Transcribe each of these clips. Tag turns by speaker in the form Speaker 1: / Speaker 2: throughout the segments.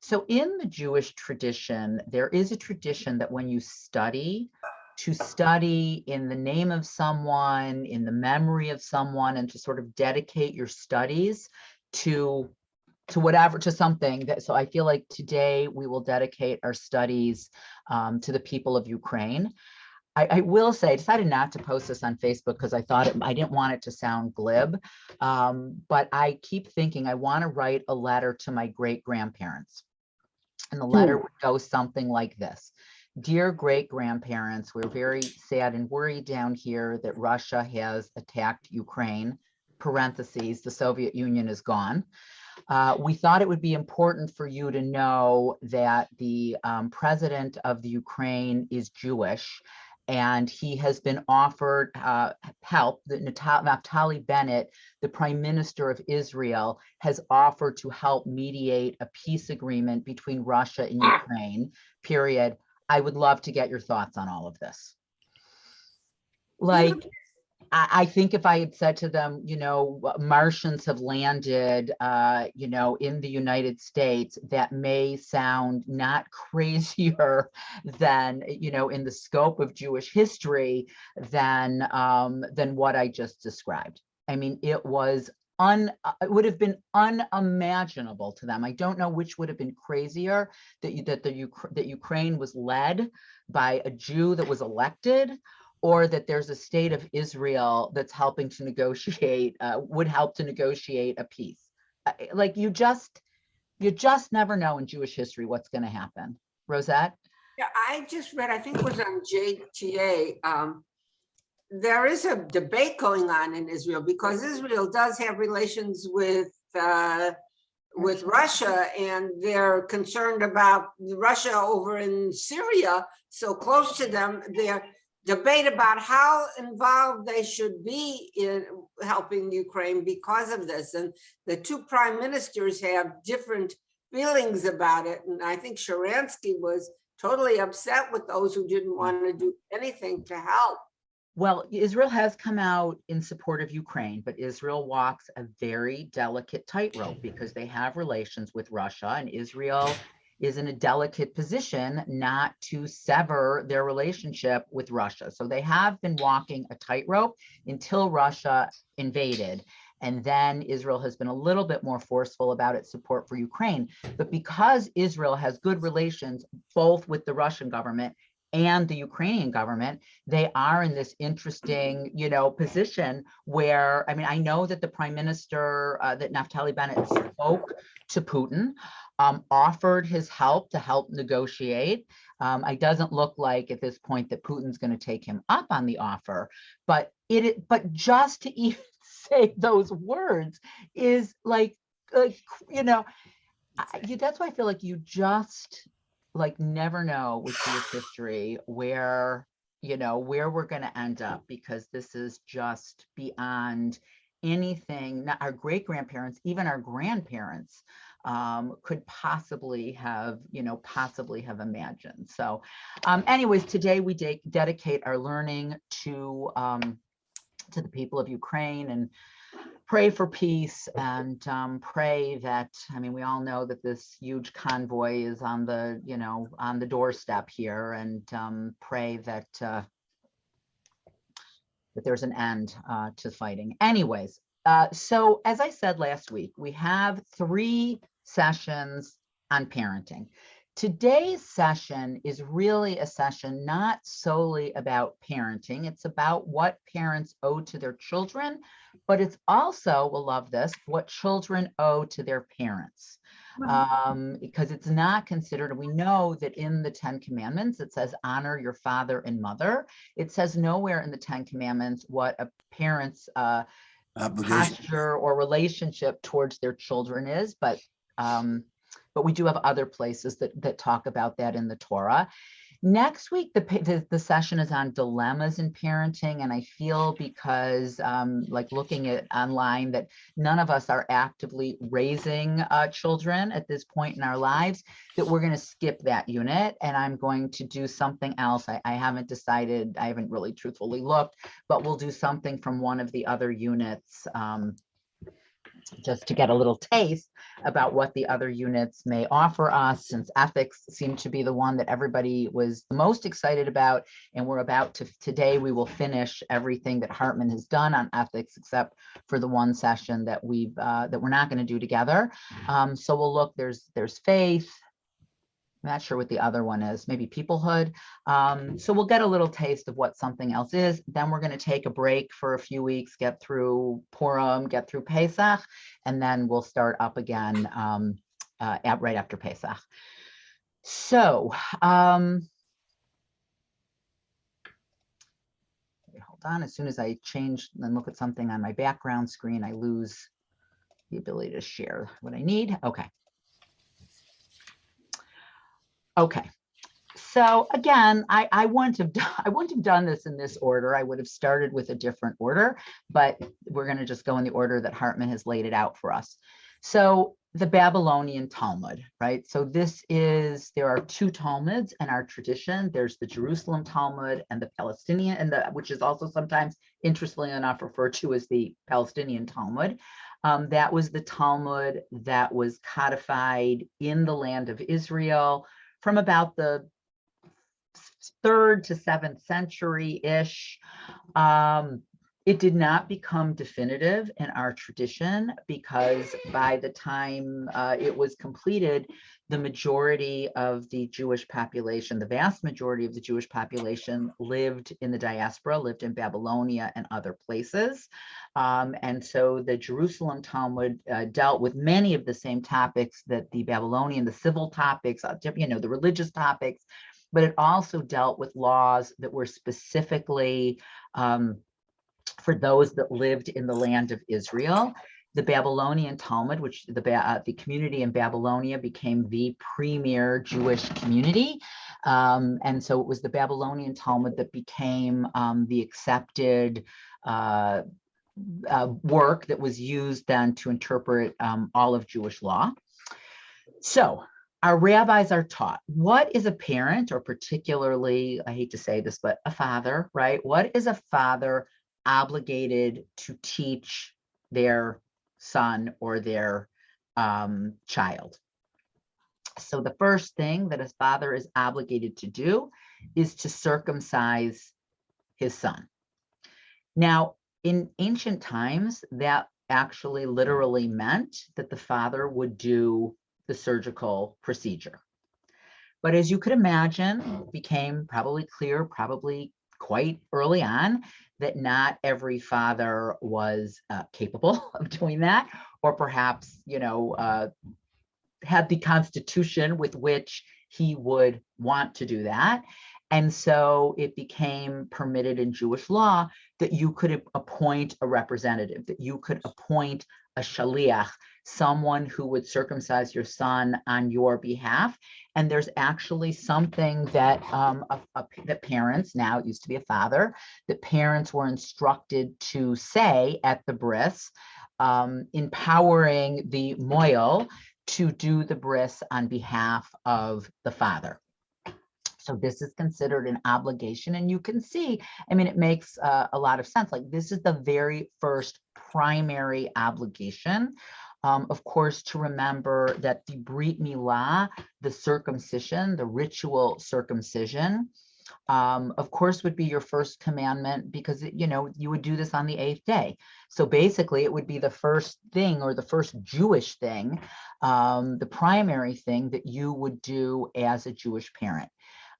Speaker 1: So in the Jewish tradition, there is a tradition that when you study, to study in the name of someone, in the memory of someone, and to sort of dedicate your studies to whatever, to something that, so I feel like today we will dedicate our studies to the people of Ukraine. I will say, I decided not to post this on Facebook because I thought I didn't want it to sound glib, but I keep thinking I want to write a letter to my great grandparents. And the letter would go something like this. Dear great grandparents, we're very sad and worried down here that Russia has attacked Ukraine. Parentheses, the Soviet Union is gone. We thought it would be important for you to know that the president of the Ukraine is Jewish, and he has been offered help. Naftali Bennett, the prime minister of Israel, has offered to help mediate a peace agreement between Russia and Ukraine, period. I would love to get your thoughts on all of this. Like, I think if I had said to them, Martians have landed, in the United States, that may sound not crazier than, in the scope of Jewish history than what I just described. I mean, it was it would have been unimaginable to them. I don't know which would have been crazier, that Ukraine was led by a Jew that was elected, or that there's a state of Israel that's helping to negotiate, would help to negotiate a peace. Like you just never know in Jewish history what's going to happen. Rosette?
Speaker 2: Yeah, I just read, I think it was on JTA. There is a debate going on in Israel because Israel does have relations with Russia, and they're concerned about Russia over in Syria, so close to them. They're debate about how involved they should be in helping Ukraine because of this. And the two prime ministers have different feelings about it. And I think Sharansky was totally upset with those who didn't want to do anything to help.
Speaker 1: Well, Israel has come out in support of Ukraine, but Israel walks a very delicate tightrope because they have relations with Russia, and Israel is in a delicate position not to sever their relationship with Russia. So they have been walking a tightrope until Russia invaded. And then Israel has been a little bit more forceful about its support for Ukraine. But because Israel has good relations both with the Russian government and the Ukrainian government, they are in this interesting, position where, I mean, I know that the prime minister, that Naftali Bennett spoke to Putin, offered his help to help negotiate. It doesn't look like at this point that Putin's going to take him up on the offer, but just to even say those words is like that's why I feel like you just never know with Jewish history where we're going to end up, because this is just beyond anything not our great grandparents, even our grandparents could possibly have imagined. So anyways, today we dedicate our learning to the people of Ukraine, and pray for peace, and pray that, I mean, we all know that this huge convoy is on the doorstep here, and pray that there's an end to fighting. Anyways, so as I said last week, we have 3 sessions on parenting. Today's session is really a session not solely about parenting. It's about what parents owe to their children, but it's also, we'll love this, what children owe to their parents. Because it's not considered, we know that in the 10 Commandments, it says honor your father and mother. It says nowhere in the 10 Commandments what a parent's posture or relationship towards their children is, but we do have other places that talk about that in the Torah. Next week, the session is on dilemmas in parenting, and I feel because looking at online that none of us are actively raising children at this point in our lives, that we're going to skip that unit, and I'm going to do something else. I haven't decided, I haven't really truthfully looked, but we'll do something from one of the other units just to get a little taste about what the other units may offer us, since ethics seemed to be the one that everybody was the most excited about. And we're about to, today we will finish everything that Hartman has done on ethics, except for the one session that we're not going to do together. So we'll look, there's faith. I'm not sure what the other one is, maybe peoplehood. So we'll get a little taste of what something else is. Then we're going to take a break for a few weeks, get through Purim, get through Pesach, and then we'll start up again right after Pesach. So hold on, as soon as I change and look at something on my background screen, I lose the ability to share what I need. Okay, so again, I wouldn't have done this in this order. I would have started with a different order, but we're going to just go in the order that Hartman has laid it out for us. So the Babylonian Talmud, right? So there are two Talmuds in our tradition. There's the Jerusalem Talmud and the Palestinian, which is also sometimes, interestingly enough, referred to as the Palestinian Talmud. That was the Talmud that was codified in the land of Israel from about the 3rd to 7th century-ish. It did not become definitive in our tradition because by the time it was completed, the majority of the Jewish population, the vast majority of the Jewish population lived in the diaspora, lived in Babylonia and other places. And so the Jerusalem Talmud dealt with many of the same topics that the Babylonian, the civil topics, the religious topics, but it also dealt with laws that were specifically for those that lived in the land of Israel. The Babylonian Talmud, which the community in Babylonia became the premier Jewish community. And so it was the Babylonian Talmud that became the accepted work that was used then to interpret all of Jewish law. So our rabbis are taught, what is a parent, or particularly, I hate to say this, but a father, right? What is a father obligated to teach their son or their child? So the first thing that a father is obligated to do is to circumcise his son. Now, in ancient times, that actually literally meant that the father would do the surgical procedure. But as you could imagine, it became probably clear, probably quite early on, that not every father was capable of doing that, or perhaps, had the constitution with which he would want to do that. And so it became permitted in Jewish law that you could appoint a representative, that you could appoint a shaliach, someone who would circumcise your son on your behalf. And there's actually something that that parents, now it used to be a father, that parents were instructed to say at the bris, empowering the moil to do the bris on behalf of the father. So this is considered an obligation, and you can see, I mean, it makes a lot of sense. Like, this is the very first primary obligation. Of course, to remember that the Brit Milah, the circumcision, the ritual circumcision, of course, would be your first commandment, because you would do this on the 8th day. So basically, it would be the first thing, or the first Jewish thing, the primary thing that you would do as a Jewish parent.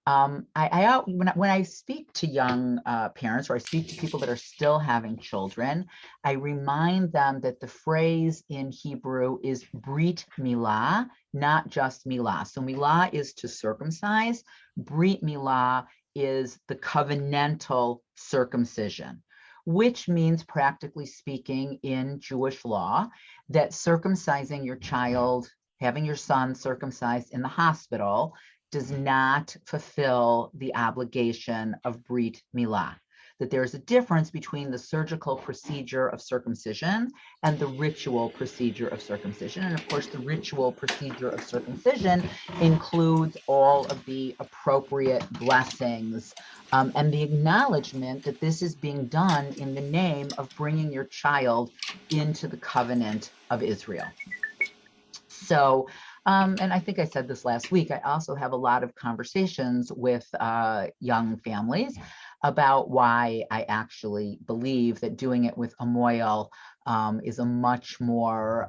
Speaker 1: When I speak to young parents, or I speak to people that are still having children, I remind them that the phrase in Hebrew is Brit Milah, not just Milah. So Milah is to circumcise. Brit Milah is the covenantal circumcision, which means, practically speaking, in Jewish law, that circumcising your child, having your son circumcised in the hospital, does not fulfill the obligation of Brit Milah. that there's a difference between the surgical procedure of circumcision and the ritual procedure of circumcision. And of course, the ritual procedure of circumcision includes all of the appropriate blessings and the acknowledgement that this is being done in the name of bringing your child into the covenant of Israel. So, and I think I said this last week, I also have a lot of conversations with young families about why I actually believe that doing it with a mohel is a much more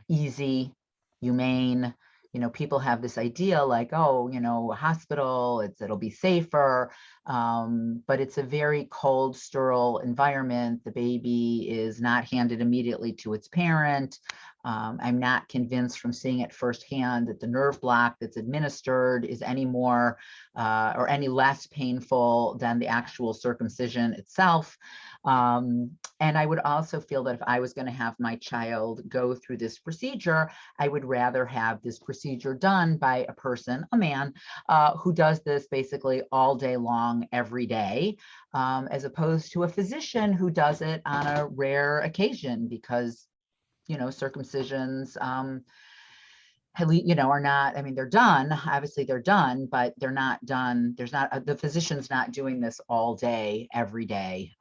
Speaker 1: easy, humane. You know, people have this idea like, oh, you know, a hospital, it'll be safer, but it's a very cold, sterile environment. The baby is not handed immediately to its parent. I'm not convinced from seeing it firsthand that the nerve block that's administered is any more or any less painful than the actual circumcision itself. And I would also feel that if I was going to have my child go through this procedure, I would rather have this procedure done by a person, a man, who does this basically all day long, every day, as opposed to a physician who does it on a rare occasion because, you know, circumcisions, you know, are not, I mean, they're done, obviously they're done, but they're not done. There's not, the physician's not doing this all day, every day,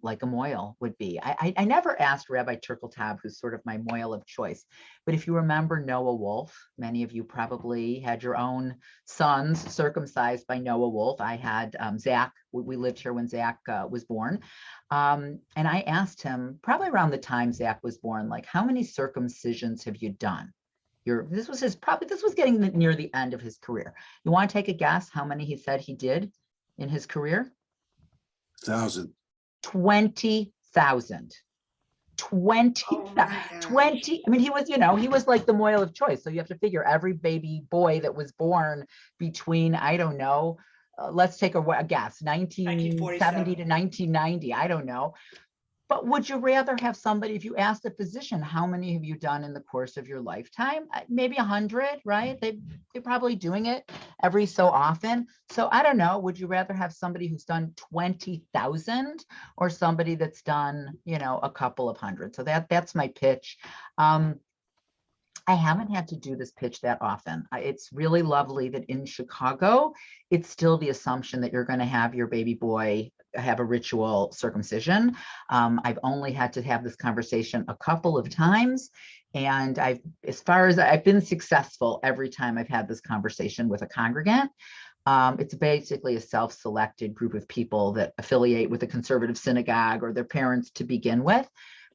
Speaker 1: like a mohel would be. I never asked Rabbi Turkeltaub, who's sort of my mohel of choice, but if you remember Noah Wolf, many of you probably had your own sons circumcised by Noah Wolf. I had Zach, we lived here when Zach was born. And I asked him probably around the time Zach was born, like, how many circumcisions have you done? This was getting near the end of his career. You want to take a guess how many he said he did in his career?
Speaker 3: 1,000.
Speaker 1: 20,000. 20,
Speaker 2: Oh my gosh.
Speaker 1: 20. I mean, he was, you know, he was like the mohel of choice. So you have to figure every baby boy that was born between, I don't know, let's take a guess, 1970 to 1990. I don't know. But would you rather have somebody, if you asked a physician, how many have you done in the course of your lifetime? Maybe 100, right? They're probably doing it every so often. So I don't know, would you rather have somebody who's done 20,000 or somebody that's done, you know, a couple of hundred? So that's my pitch. I haven't had to do this pitch that often. It's really lovely that in Chicago, it's still the assumption that you're going to have your baby boy have a ritual circumcision. I've only had to have this conversation a couple of times. And as far as I've been successful every time I've had this conversation with a congregant. It's basically a self-selected group of people that affiliate with a conservative synagogue or their parents to begin with.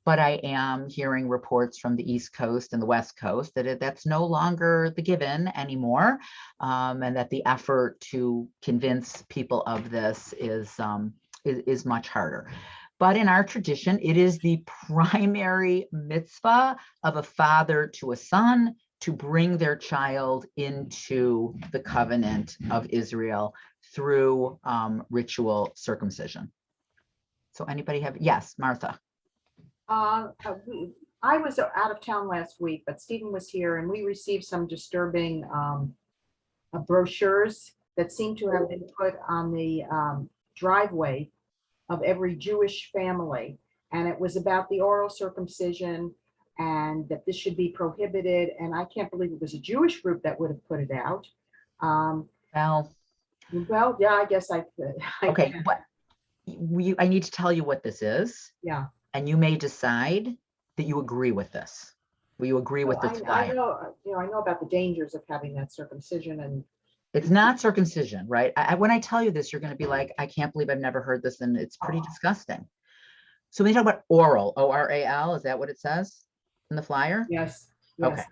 Speaker 1: But I am hearing reports from the East Coast and the West Coast that that's no longer the given anymore, and that the effort to convince people of this is much harder. But in our tradition, it is the primary mitzvah of a father to a son to bring their child into the covenant of Israel through ritual circumcision. So anybody have, yes, Martha.
Speaker 4: I was out of town last week, but Stephen was here and we received some disturbing brochures that seem to have been put on the driveway of every Jewish family. And it was about the oral circumcision and that this should be prohibited. And I can't believe it was a Jewish group that would have put it out. Well, yeah, I guess I could.
Speaker 1: Okay, I need to tell you what this is.
Speaker 4: Yeah.
Speaker 1: And you may decide that you agree with this. Will you agree with this?
Speaker 4: I know, I know about the dangers of having that circumcision, and
Speaker 1: it's not circumcision, right? When I tell you this, you're going to be like, I can't believe I've never heard this, and it's pretty disgusting. So we talk about oral, O-R-A-L. Is that what it says in the flyer?
Speaker 4: Yes.
Speaker 1: Okay.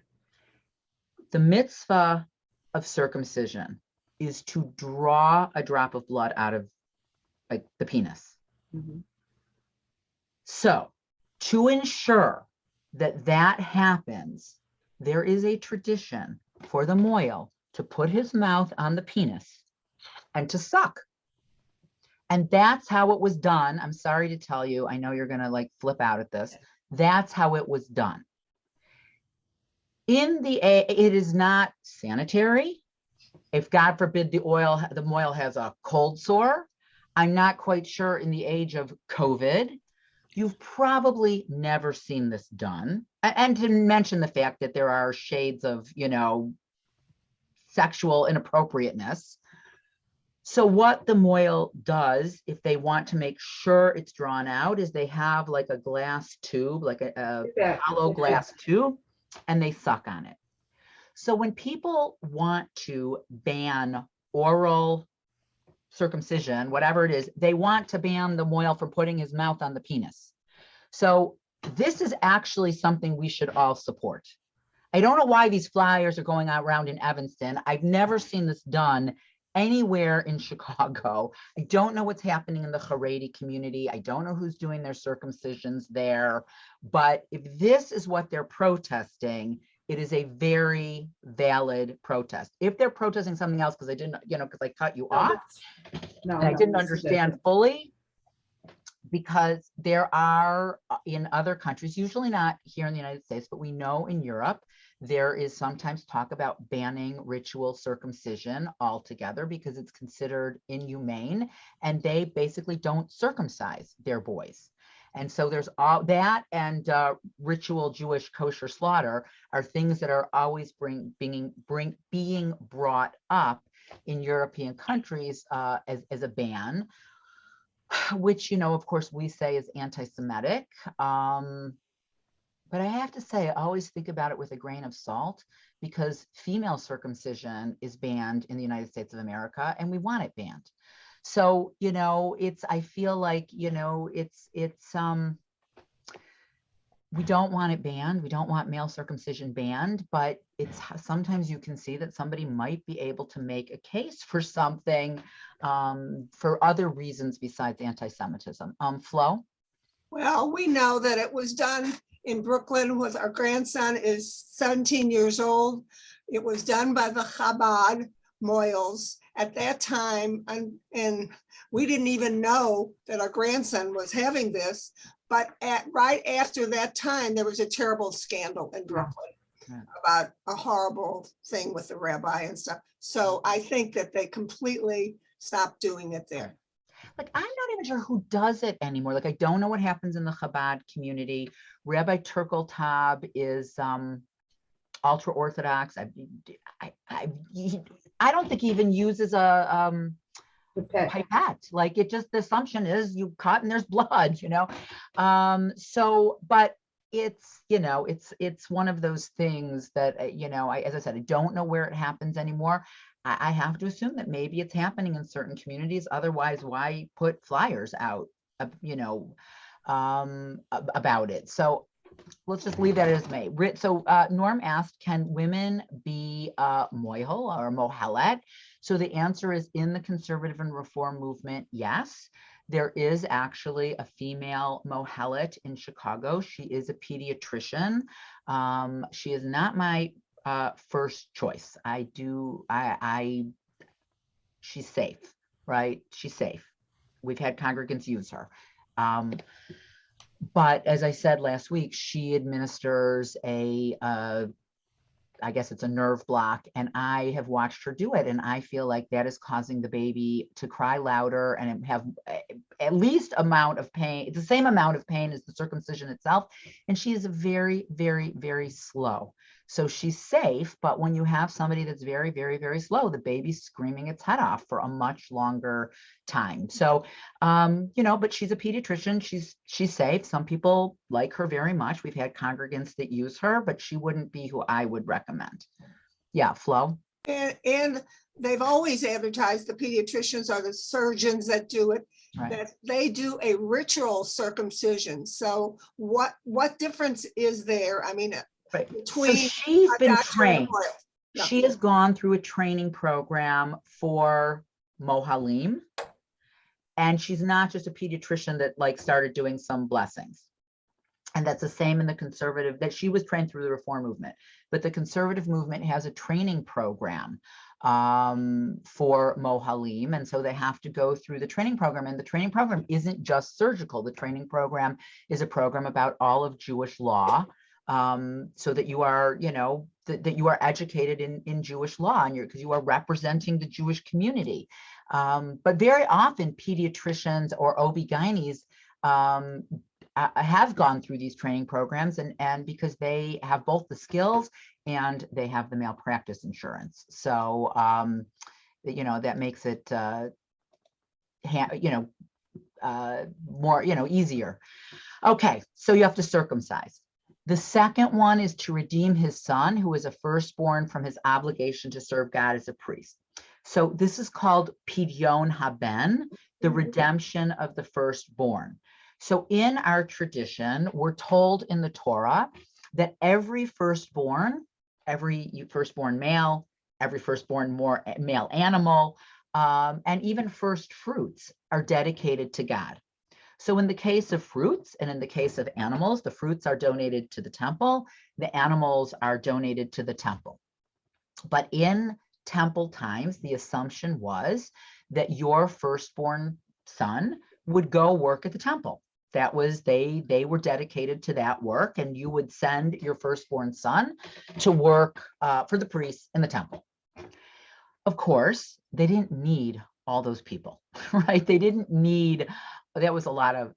Speaker 1: The mitzvah of circumcision is to draw a drop of blood out of like the penis.
Speaker 4: Mm-hmm.
Speaker 1: So to ensure that that happens, there is a tradition for the mohel to put his mouth on the penis and to suck. And that's how it was done. I'm sorry to tell you, I know you're going to like flip out at this. That's how it was done. It is not sanitary. If God forbid the mohel has a cold sore, I'm not quite sure in the age of COVID, you've probably never seen this done. And to mention the fact that there are shades of, sexual inappropriateness. So what the Moyle does, if they want to make sure it's drawn out, is they have like a glass tube, like a
Speaker 4: Yeah.
Speaker 1: hollow glass tube, and they suck on it. So when people want to ban oral circumcision, whatever it is, they want to ban the Moyle from putting his mouth on the penis. So this is actually something we should all support. I don't know why these flyers are going around in Evanston. I've never seen this done anywhere in Chicago. I don't know what's happening in the Haredi community. I don't know who's doing their circumcisions there. But if this is what they're protesting, it is a very valid protest. If they're protesting something else, because I didn't, because I cut you off,
Speaker 4: No,
Speaker 1: and I
Speaker 4: no,
Speaker 1: didn't
Speaker 4: this is
Speaker 1: understand fully, because there are in other countries, usually not here in the United States, but we know in Europe, there is sometimes talk about banning ritual circumcision altogether because it's considered inhumane, and they basically don't circumcise their boys. And so there's all that, and ritual Jewish kosher slaughter are things that are always being brought up in European countries as a ban, which, of course, we say is anti-Semitic. But I have to say, I always think about it with a grain of salt, because female circumcision is banned in the United States of America, and we want it banned. So, I feel like, we don't want it banned. We don't want male circumcision banned, but sometimes you can see that somebody might be able to make a case for something for other reasons besides anti-Semitism. Flo?
Speaker 5: Well, we know that it was done in Brooklyn. With our grandson is 17 years old. It was done by the Chabad Moyles at that time, and we didn't even know that our grandson was having this. But right after that time, there was a terrible scandal in Brooklyn about a horrible thing with the rabbi and stuff. So I think that they completely stopped doing it there.
Speaker 1: Like, I'm not even sure who does it anymore. Like, I don't know what happens in the Chabad community. Rabbi Turkel Tab is ultra Orthodox. I don't think he even uses a pipette. Like, the assumption is you cut and there's blood, So, but it's, it's one of those things that, as I said, I don't know where it happens anymore. I have to assume that maybe it's happening in certain communities. Otherwise, why put flyers out, about it? So let's just leave that as may. So Norm asked, can women be moihel or mohelet? So the answer is, in the conservative and reform movement, yes. There is actually a female mohelet in Chicago. She is a pediatrician. She is not my first choice. She's safe, right? She's safe. We've had congregants use her. But as I said last week, she administers I guess it's a nerve block, and I have watched her do it, and I feel like that is causing the baby to cry louder and have at least amount of pain. It's the same amount of pain as the circumcision itself, and she is very, very, very slow. So she's safe, but when you have somebody that's very, very, very slow, the baby's screaming its head off for a much longer time. So, but she's a pediatrician. She's safe. Some people like her very much. We've had congregants that use her, but she wouldn't be who I would recommend. Yeah, Flo?
Speaker 5: And they've always advertised, the pediatricians are the surgeons that do it,
Speaker 1: Right.
Speaker 5: that they do a ritual circumcision. So what difference is there? I mean,
Speaker 1: Right. So
Speaker 5: between
Speaker 1: she's
Speaker 5: a
Speaker 1: been
Speaker 5: doctor and a
Speaker 1: trained.
Speaker 5: lawyer. Yeah.
Speaker 1: She has gone through a training program for Mohalim. And she's not just a pediatrician that started doing some blessings. And that's the same in the conservative, that she was trained through the reform movement. But the conservative movement has a training program for Mohalim. And so they have to go through the training program. And the training program isn't just surgical. The training program is a program about all of Jewish law. So that you are, that you are educated in Jewish law, and because you are representing the Jewish community. But very often pediatricians or OB-GYNs have gone through these training programs, and because they have both the skills and they have the malpractice insurance. So, that makes it, more, easier. Okay, so you have to circumcise. The second one is to redeem his son, who is a firstborn, from his obligation to serve God as a priest. So this is called Pidyon Haben, the redemption of the firstborn. So in our tradition, we're told in the Torah that every firstborn male, every firstborn male animal, and even first fruits are dedicated to God. So in the case of fruits and in the case of animals, the fruits are donated to the temple, the animals are donated to the temple. But in temple times, the assumption was that your firstborn son would go work at the temple. That was, they were dedicated to that work, and you would send your firstborn son to work for the priests in the temple. Of course, they didn't need all those people, right? They didn't need, that was a lot of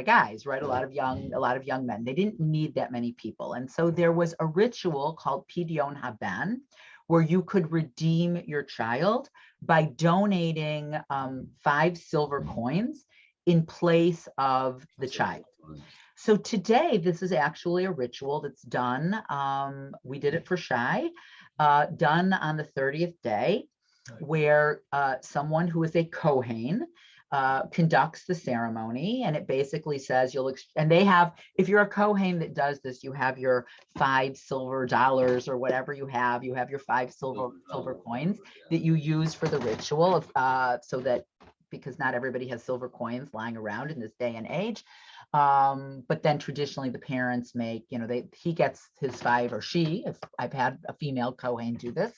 Speaker 1: guys, right? A lot of young men. They didn't need that many people. And so there was a ritual called Pidyon Haben, where you could redeem your child by donating 5 silver coins in place of the child. So today, this is actually a ritual that's done. We did it for Shai, done on the 30th day, where someone who is a Kohen conducts the ceremony, and it basically says and they have, if you're a Kohen that does this, you have your $5 silver or whatever you have your 5 silver coins that you use for the ritual of, so that, because not everybody has silver coins lying around in this day and age. But then traditionally the parents make, he gets his 5, or she, if I've had a female Kohen do this.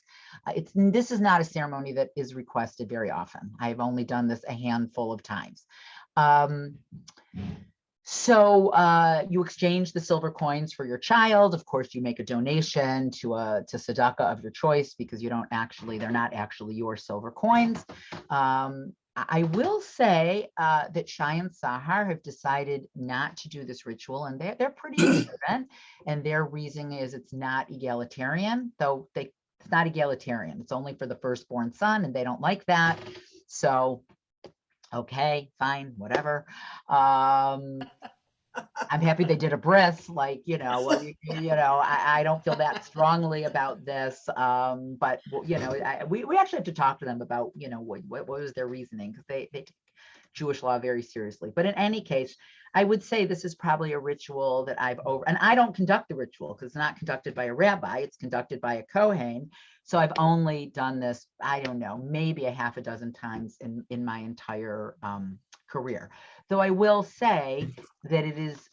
Speaker 1: This is not a ceremony that is requested very often. I've only done this a handful of times. So you exchange the silver coins for your child. Of course, you make a donation to tzedakah of your choice, because they're not actually your silver coins. I will say that Shai and Sahar have decided not to do this ritual, and they're pretty observant, and their reasoning is it's not egalitarian, though it's not egalitarian. It's only for the firstborn son, and they don't like that. So, okay, fine, whatever. I'm happy they did a bris, I don't feel that strongly about this. But we actually have to talk to them about, what was their reasoning, because they take Jewish law very seriously. But in any case, I would say this is probably a ritual that and I don't conduct the ritual, because it's not conducted by a rabbi, it's conducted by a Kohen. So I've only done this, I don't know, maybe a half a dozen times in my entire career. Though I will say that it is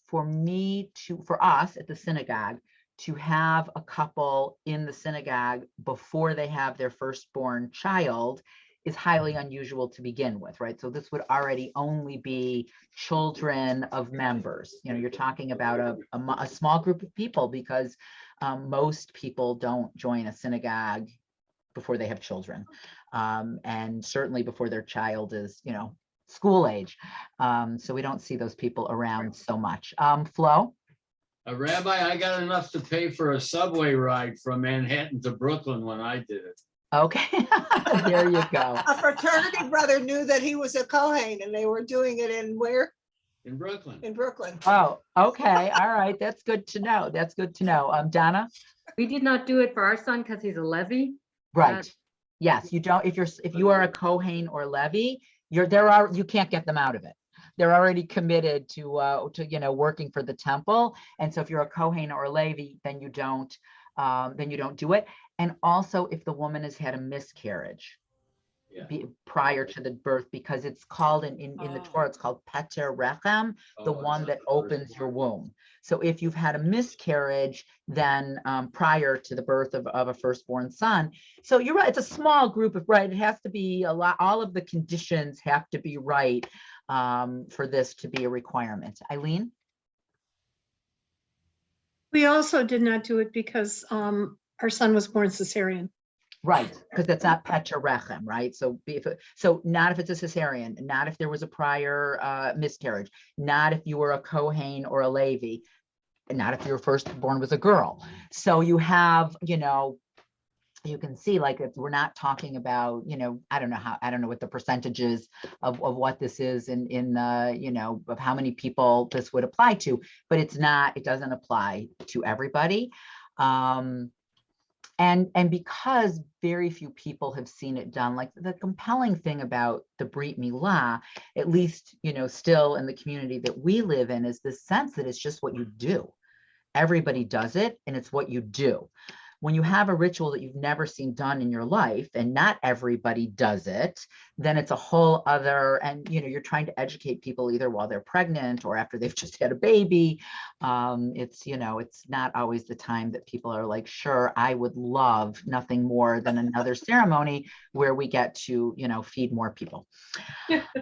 Speaker 1: for us at the synagogue to have a couple in the synagogue before they have their firstborn child is highly unusual to begin with, right? So this would already only be children of members. You're talking about a small group of people, because most people don't join a synagogue before they have children, and certainly before their child is, school age. So we don't see those people around so much. Flo?
Speaker 6: Rabbi, I got enough to pay for a subway ride from Manhattan to Brooklyn when I did it.
Speaker 1: Okay, there you go.
Speaker 5: A fraternity brother knew that he was a Kohen, and they were doing it in where?
Speaker 6: In Brooklyn.
Speaker 5: In Brooklyn.
Speaker 1: Oh, okay, all right, that's good to know. That's good to know. Donna?
Speaker 7: We did not do it for our son because he's a Levy.
Speaker 1: Right. Yes, you don't. If you are a Kohen or Levy, you can't get them out of it. They're already committed to working for the temple. And so if you're a Kohen or a Levi, then you don't do it. And also if the woman has had a miscarriage prior to the birth, because it's called in the Torah, it's called Pater Rechem, the one that opens your womb. So if you've had a miscarriage, then prior to the birth of a firstborn son. So you're right, it's a small group of, right, it has to be a lot, all of the conditions have to be right for this to be a requirement. Eileen?
Speaker 8: We also did not do it because our son was born cesarean.
Speaker 1: Right, because that's not Petra Rechem, right? So so not if it's a cesarean, not if there was a prior miscarriage, not if you were a Kohen or a Levi, and not if your firstborn was a girl. So you have, you can see, like, if we're not talking about, I don't know what the percentages of what this is in of how many people this would apply to, but it doesn't apply to everybody. And because very few people have seen it done, like, the compelling thing about the Brit Milah, at least, still in the community that we live in, is this sense that it's just what you do. Everybody does it, and it's what you do. When you have a ritual that you've never seen done in your life, and not everybody does it, then it's a whole other, and you're trying to educate people either while they're pregnant or after they've just had a baby. It's not always the time that people are like, sure, I would love nothing more than another ceremony where we get to, feed more people.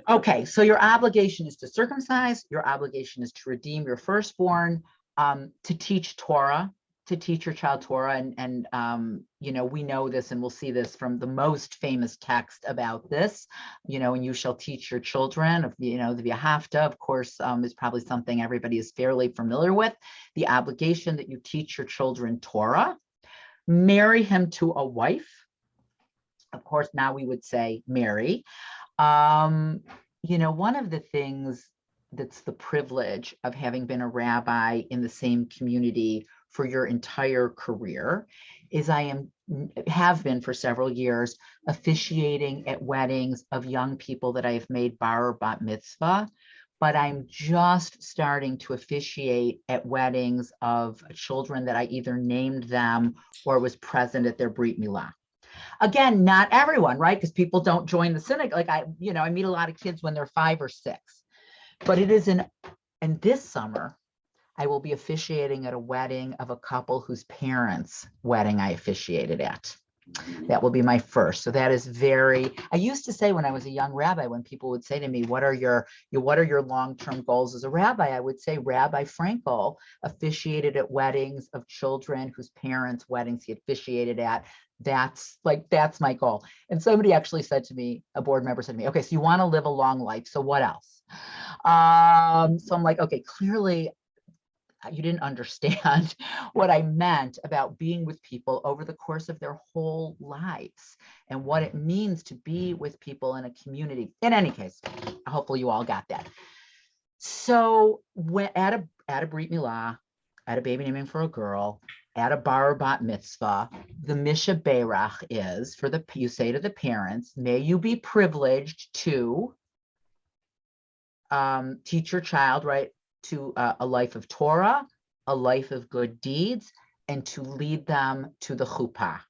Speaker 1: Okay, so your obligation is to circumcise, your obligation is to redeem your firstborn, to teach Torah, to teach your child Torah. And we know this, and we'll see this from the most famous text about this, and you shall teach your children of, the V'ahavta, of course, is probably something everybody is fairly familiar with. The obligation that you teach your children Torah, marry him to a wife. Of course, now we would say marry. One of the things that's the privilege of having been a rabbi in the same community for your entire career is I have been for several years officiating at weddings of young people that I have made bar or bat mitzvah, but I'm just starting to officiate at weddings of children that I either named them or was present at their Brit Milah. Again, not everyone, right? Because people don't join the synagogue. Like I meet a lot of kids when they're 5 or 6, but it is and this summer, I will be officiating at a wedding of a couple whose parents' wedding I officiated at. That will be my first. So that is I used to say when I was a young rabbi, when people would say to me, what are your long-term goals as a rabbi? I would say Rabbi Frankel officiated at weddings of children whose parents' weddings he officiated at. That's my goal. And somebody actually said to me, a board member said to me, okay, so you want to live a long life. So what else? So I'm like, okay, clearly you didn't understand what I meant about being with people over the course of their whole lives and what it means to be with people in a community. In any case, hopefully you all got that. So when at a Brit Milah, at a baby naming for a girl, at a bar or bat mitzvah, the Misha Berach is you say to the parents, may you be privileged to teach your child, right, to a life of Torah, a life of good deeds, and to lead them to the chuppah.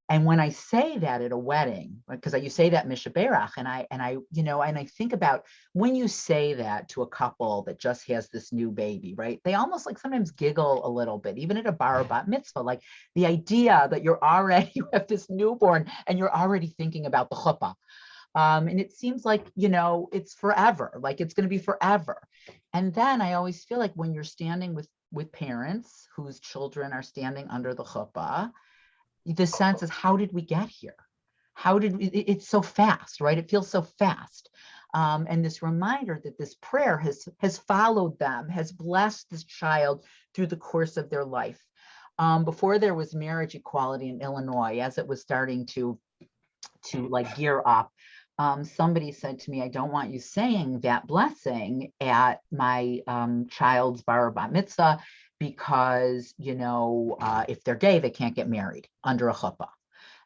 Speaker 1: And when I say that at a wedding, because you say that Misha Berach, and I think about when you say that to a couple that just has this new baby, right? They almost like sometimes giggle a little bit, even at a bar or bat mitzvah, like the idea that you have this newborn and you're already thinking about the chuppah. And it seems like, it's forever, like it's going to be forever. And then I always feel like when you're standing with parents whose children are standing under the chuppah, the sense is, how did we get here? It's so fast, right? It feels so fast. And this reminder that this prayer has followed them, has blessed this child through the course of their life. Before there was marriage equality in Illinois, as it was starting to like gear up, somebody said to me, I don't want you saying that blessing at my child's bar or bat mitzvah, because, if they're gay, they can't get married under a chuppah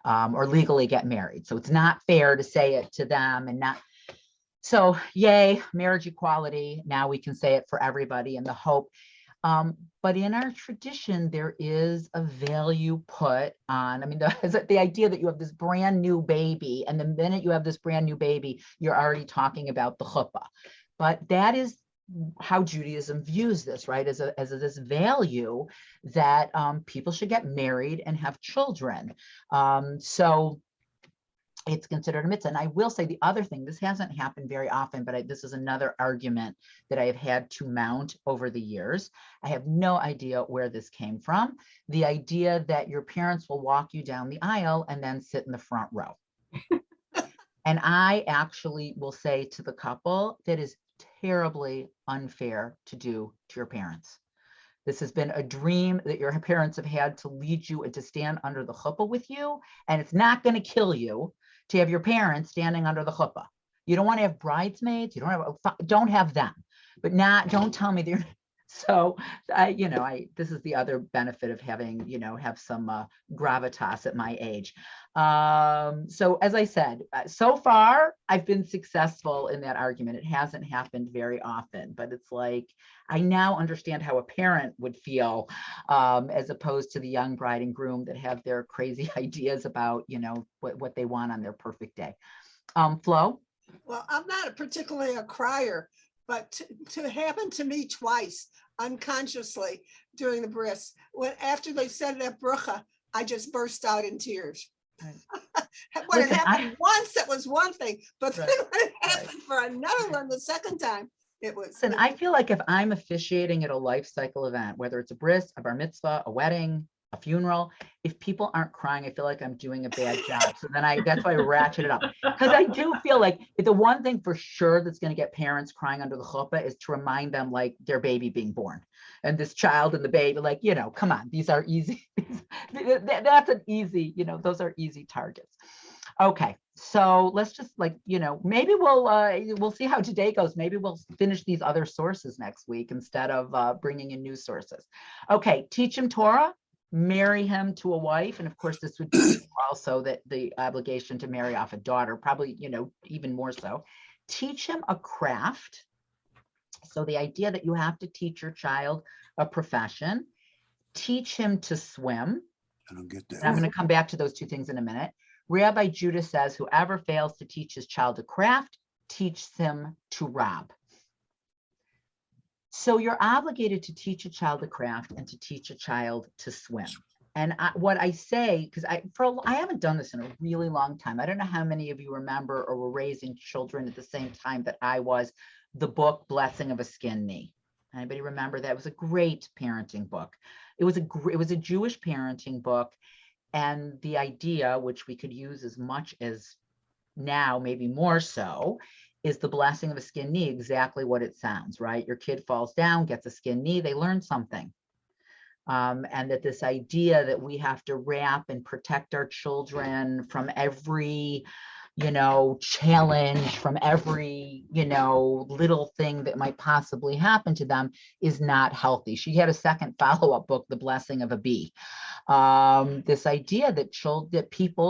Speaker 1: or legally get married. So it's not fair to say it to them and not. So yay, marriage equality. Now we can say it for everybody in the hope. But in our tradition, there is a value put on, the idea that you have this brand new baby, and the minute you have this brand new baby, you're already talking about the chuppah. But that is how Judaism views this, right? As this value that people should get married and have children. So it's considered a mitzvah. And I will say the other thing, this hasn't happened very often, but this is another argument that I have had to mount over the years. I have no idea where this came from. The idea that your parents will walk you down the aisle and then sit in the front row. And I actually will say to the couple, that is terribly unfair to do to your parents. This has been a dream that your parents have had to lead you and to stand under the chuppah with you. And it's not going to kill you to have your parents standing under the chuppah. You don't want to have bridesmaids. You don't have them, but don't tell me they're. So this is the other benefit of having, have some gravitas at my age. So as I said, so far I've been successful in that argument. It hasn't happened very often, but it's like, I now understand how a parent would feel, as opposed to the young bride and groom that have their crazy ideas about, what they want on their perfect day. Flo?
Speaker 5: Well, I'm not particularly a crier, but to happen to me twice unconsciously during the bris, after they said that bracha, I just burst out in tears.
Speaker 1: Right.
Speaker 5: When
Speaker 1: Listen,
Speaker 5: it happened once, that was one thing, but
Speaker 1: Right.
Speaker 5: then when it happened for another one, the second time, it was.
Speaker 1: Listen, I feel like if I'm officiating at a life cycle event, whether it's a bris, a bar mitzvah, a wedding, a funeral, if people aren't crying, I feel like I'm doing a bad job. So then that's why I ratchet it up. Because I do feel like the one thing for sure that's going to get parents crying under the chuppah is to remind them like their baby being born. And this child and the baby, like, come on, these are easy. That's an easy, those are easy targets. Okay, so let's just maybe we'll see how today goes. Maybe we'll finish these other sources next week instead of bringing in new sources. Okay, teach him Torah, marry him to a wife. And of course, this would be also the obligation to marry off a daughter, probably, even more so. Teach him a craft. So the idea that you have to teach your child a profession, teach him to swim.
Speaker 3: I don't get
Speaker 1: And I'm
Speaker 3: that.
Speaker 1: going to come back to those two things in a minute. Rabbi Judah says, whoever fails to teach his child a craft, teaches him to rob. So you're obligated to teach a child a craft and to teach a child to swim. And what I say, because I haven't done this in a really long time. I don't know how many of you remember or were raising children at the same time that I was, the book Blessing of a Skinned Knee. Anybody remember that? It was a great parenting book. It was a Jewish parenting book. And the idea, which we could use as much as now, maybe more so, is the blessing of a skinned knee, exactly what it sounds, right? Your kid falls down, gets a skinned knee, they learn something. And that this idea that we have to wrap and protect our children from every, challenge, from every, little thing that might possibly happen to them is not healthy. She had a second follow-up book, The Blessing of a Bee. This idea that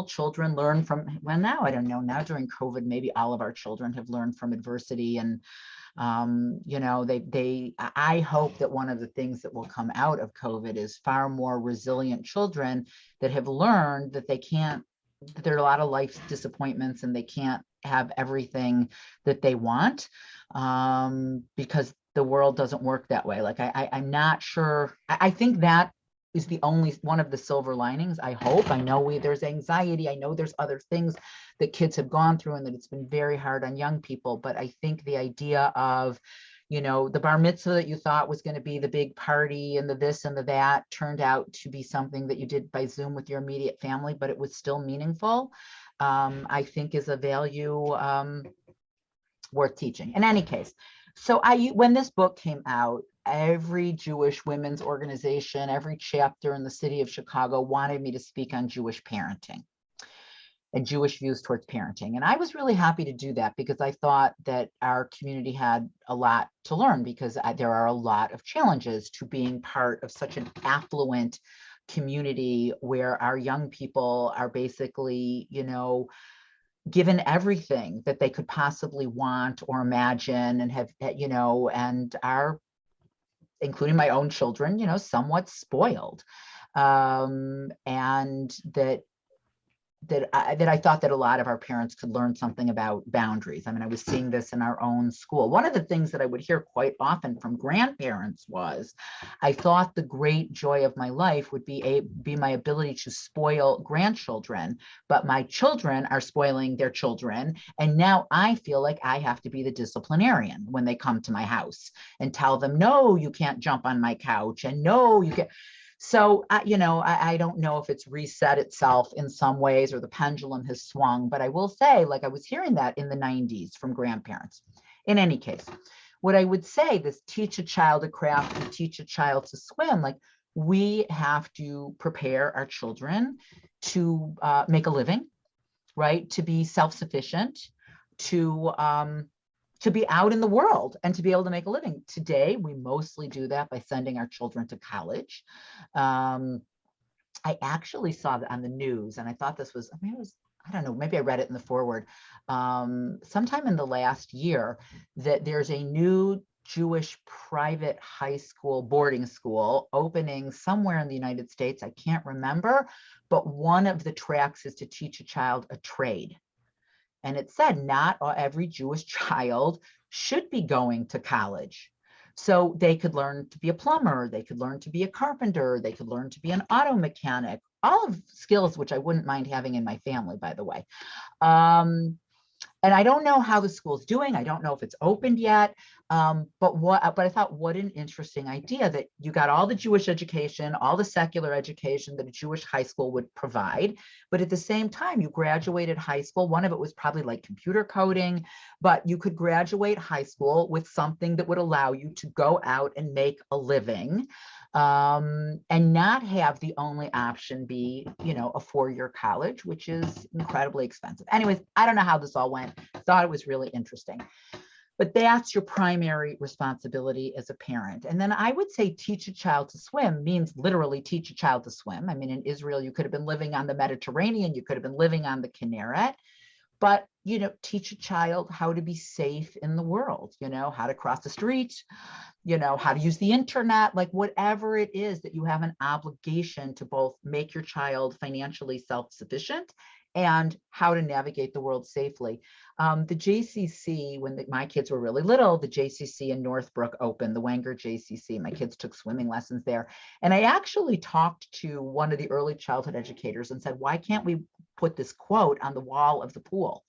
Speaker 1: children learn from, well, now I don't know, now during COVID, maybe all of our children have learned from adversity. And I hope that one of the things that will come out of COVID is far more resilient children that have learned that there are a lot of life disappointments and they can't have everything that they want, because the world doesn't work that way. Like I'm not sure. I think that is the only one of the silver linings. I hope. I know there's anxiety. I know there's other things that kids have gone through and that it's been very hard on young people. But I think the idea of, the bar mitzvah that you thought was going to be the big party and the this and the that turned out to be something that you did by Zoom with your immediate family, but it was still meaningful, I think is a value worth teaching. In any case, so when this book came out, every Jewish women's organization, every chapter in the city of Chicago wanted me to speak on Jewish parenting and Jewish views towards parenting. And I was really happy to do that because I thought that our community had a lot to learn, because there are a lot of challenges to being part of such an affluent community where our young people are basically, given everything that they could possibly want or imagine and have, and are, including my own children, somewhat spoiled. And that that I thought that a lot of our parents could learn something about boundaries. I mean, I was seeing this in our own school. One of the things that I would hear quite often from grandparents was, I thought the great joy of my life would be my ability to spoil grandchildren, but my children are spoiling their children. And now I feel like I have to be the disciplinarian when they come to my house and tell them, no, you can't jump on my couch, and no, you can't. So, I don't know if it's reset itself in some ways or the pendulum has swung, but I will say, like, I was hearing that in the 90s from grandparents. In any case, what I would say, this teach a child a craft and teach a child to swim, like, we have to prepare our children to make a living, right? To be self-sufficient, to be out in the world and to be able to make a living. Today, we mostly do that by sending our children to college. I actually saw that on the news, and I thought this was, I don't know, maybe I read it in the forward, sometime in the last year, that there's a new Jewish private high school, boarding school opening somewhere in the United States. I can't remember, but one of the tracks is to teach a child a trade. And it said not every Jewish child should be going to college. So they could learn to be a plumber, they could learn to be a carpenter, they could learn to be an auto mechanic, all of skills which I wouldn't mind having in my family, by the way. And I don't know how the school's doing. I don't know if it's opened yet. But I thought, what an interesting idea that you got all the Jewish education, all the secular education that a Jewish high school would provide. But at the same time, you graduated high school. One of it was probably like computer coding, but you could graduate high school with something that would allow you to go out and make a living. And not have the only option be, a four-year college, which is incredibly expensive. Anyways, I don't know how this all went. Thought it was really interesting. But that's your primary responsibility as a parent. And then I would say teach a child to swim means literally teach a child to swim. I mean, in Israel, you could have been living on the Mediterranean, you could have been living on the Kinneret. But, teach a child how to be safe in the world, how to cross the street, how to use the internet, like whatever it is that you have an obligation to both make your child financially self-sufficient and how to navigate the world safely. The JCC, when my kids were really little, the JCC in Northbrook opened, the Wenger JCC. My kids took swimming lessons there. And I actually talked to one of the early childhood educators and said, why can't we put this quote on the wall of the pool,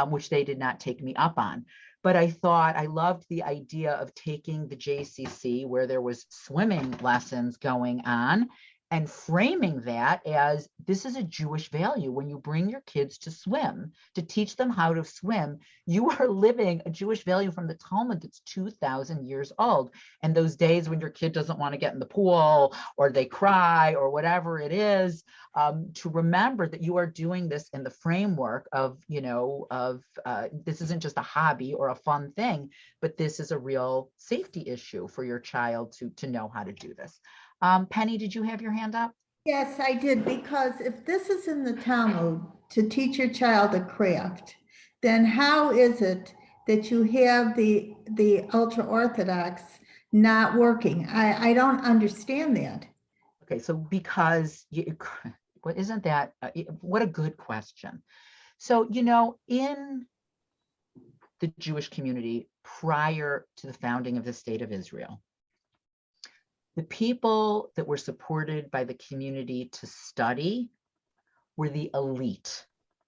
Speaker 1: which they did not take me up on. But I thought I loved the idea of taking the JCC where there was swimming lessons going on and framing that as this is a Jewish value. When you bring your kids to swim, to teach them how to swim, you are living a Jewish value from the Talmud that's 2,000 years old. And those days when your kid doesn't want to get in the pool or they cry or whatever it is, to remember that you are doing this in the framework of, this isn't just a hobby or a fun thing, but this is a real safety issue for your child to know how to do this. Penny, did you have your hand up?
Speaker 8: Yes, I did, because if this is in the Talmud to teach your child a craft, then how is it that you have the ultra-Orthodox not working? I don't understand that.
Speaker 1: Okay, so because what isn't that? What a good question. So, in the Jewish community prior to the founding of the state of Israel, the people that were supported by the community to study were the elite,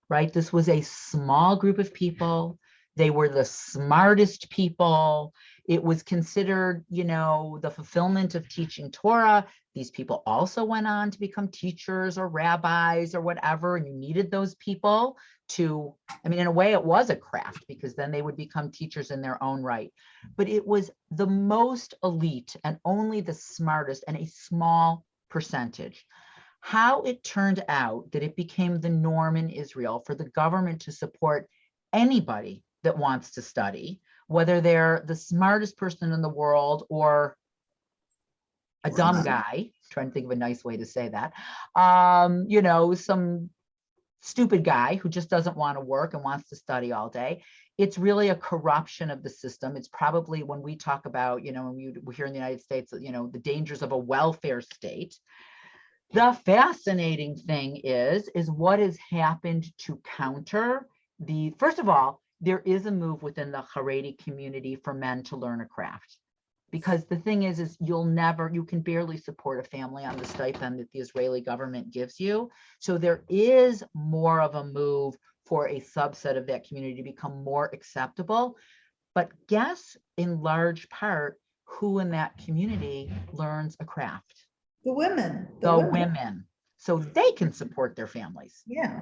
Speaker 1: right? This was a small group of people. They were the smartest people. It was considered, the fulfillment of teaching Torah. These people also went on to become teachers or rabbis or whatever, and you needed those people to, in a way it was a craft because then they would become teachers in their own right. But it was the most elite and only the smartest and a small percentage. How it turned out that it became the norm in Israel for the government to support anybody that wants to study, whether they're the smartest person in the world or a dumb guy, trying to think of a nice way to say that, some stupid guy who just doesn't want to work and wants to study all day. It's really a corruption of the system. It's probably when we talk about, when we're here in the United States, the dangers of a welfare state. The fascinating thing is what has happened to counter the, first of all, there is a move within the Haredi community for men to learn a craft. Because the thing is you can barely support a family on the stipend that the Israeli government gives you. So there is more of a move for a subset of that community to become more acceptable. But guess in large part who in that community learns a craft?
Speaker 8: The women.
Speaker 1: The women. So they can support their families.
Speaker 8: Yeah.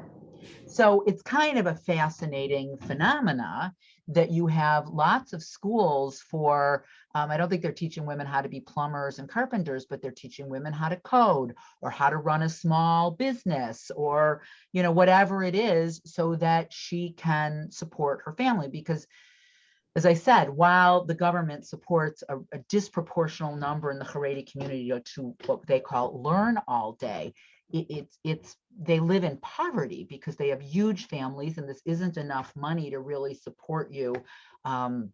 Speaker 1: So it's kind of a fascinating phenomena that you have lots of schools for, I don't think they're teaching women how to be plumbers and carpenters, but they're teaching women how to code or how to run a small business or, whatever it is, so that she can support her family. Because as I said, while the government supports a disproportional number in the Haredi community to what they call learn all day, they live in poverty because they have huge families, and this isn't enough money to really support you, in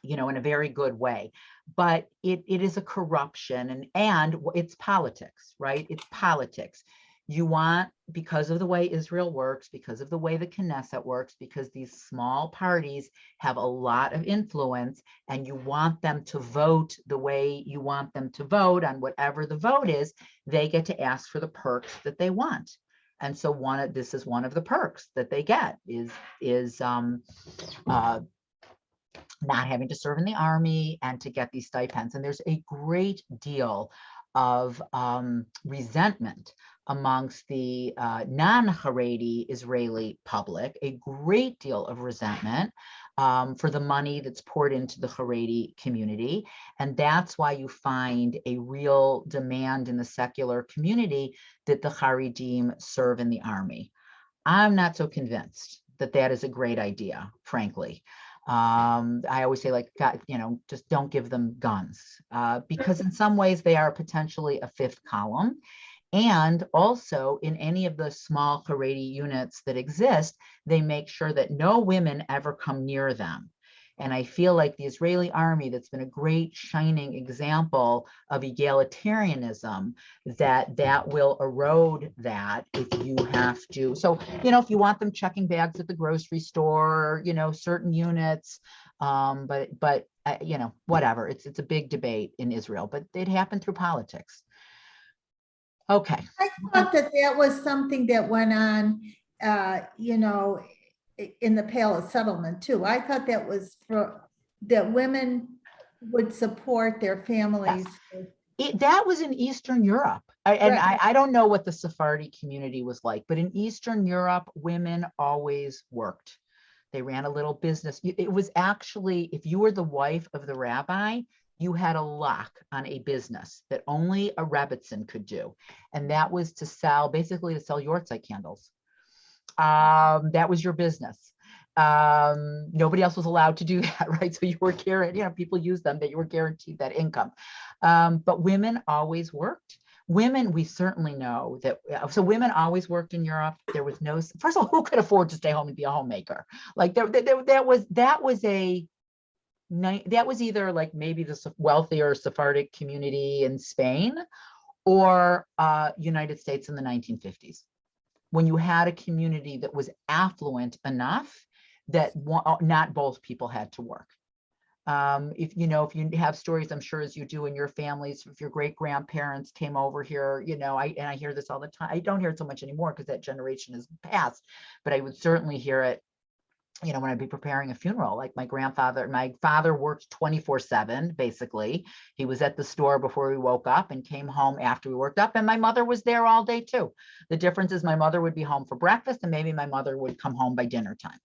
Speaker 1: a very good way. But it is a corruption, and it's politics, right? It's politics. You want, because of the way Israel works, because of the way the Knesset works, because these small parties have a lot of influence, and you want them to vote the way you want them to vote on whatever the vote is, they get to ask for the perks that they want. And so this is one of the perks that they get is not having to serve in the army and to get these stipends. And there's a great deal of resentment amongst the non-Haredi Israeli public, a great deal of resentment for the money that's poured into the Haredi community. And that's why you find a real demand in the secular community that the Haredim serve in the army. I'm not so convinced that that is a great idea, frankly. I always say, like, God, just don't give them guns, because in some ways they are potentially a fifth column. And also in any of the small Haredi units that exist, they make sure that no women ever come near them. And I feel like the Israeli army, that's been a great shining example of egalitarianism, that will erode that if you have to. So, if you want them checking bags at the grocery store, certain units, but whatever, it's a big debate in Israel, but it happened through politics. Okay.
Speaker 8: I thought that was something that went on, in the Palace settlement too. I thought that was that women would support their families.
Speaker 1: That was in Eastern Europe. I don't know what the Sephardi community was like, but in Eastern Europe, women always worked. They ran a little business. It was actually, if you were the wife of the rabbi, you had a lock on a business that only a Rebbitzin could do. And that was to sell Yortzeit candles. That was your business. Nobody else was allowed to do that, right? So you were guaranteed, people use them, that you were guaranteed that income. But women always worked. Women, we certainly know that, so women always worked in Europe. There was no, first of all, who could afford to stay home and be a homemaker? Like that was either like maybe the wealthier Sephardic community in Spain or United States in the 1950s, when you had a community that was affluent enough that not both people had to work. If you have stories, I'm sure as you do in your families, if your great grandparents came over here, I hear this all the time. I don't hear it so much anymore because that generation has passed, but I would certainly hear it when I'd be preparing a funeral. Like my father worked 24/7, basically. He was at the store before we woke up and came home after we woke up, and my mother was there all day too. The difference is my mother would be home for breakfast and maybe my mother would come home by dinner time.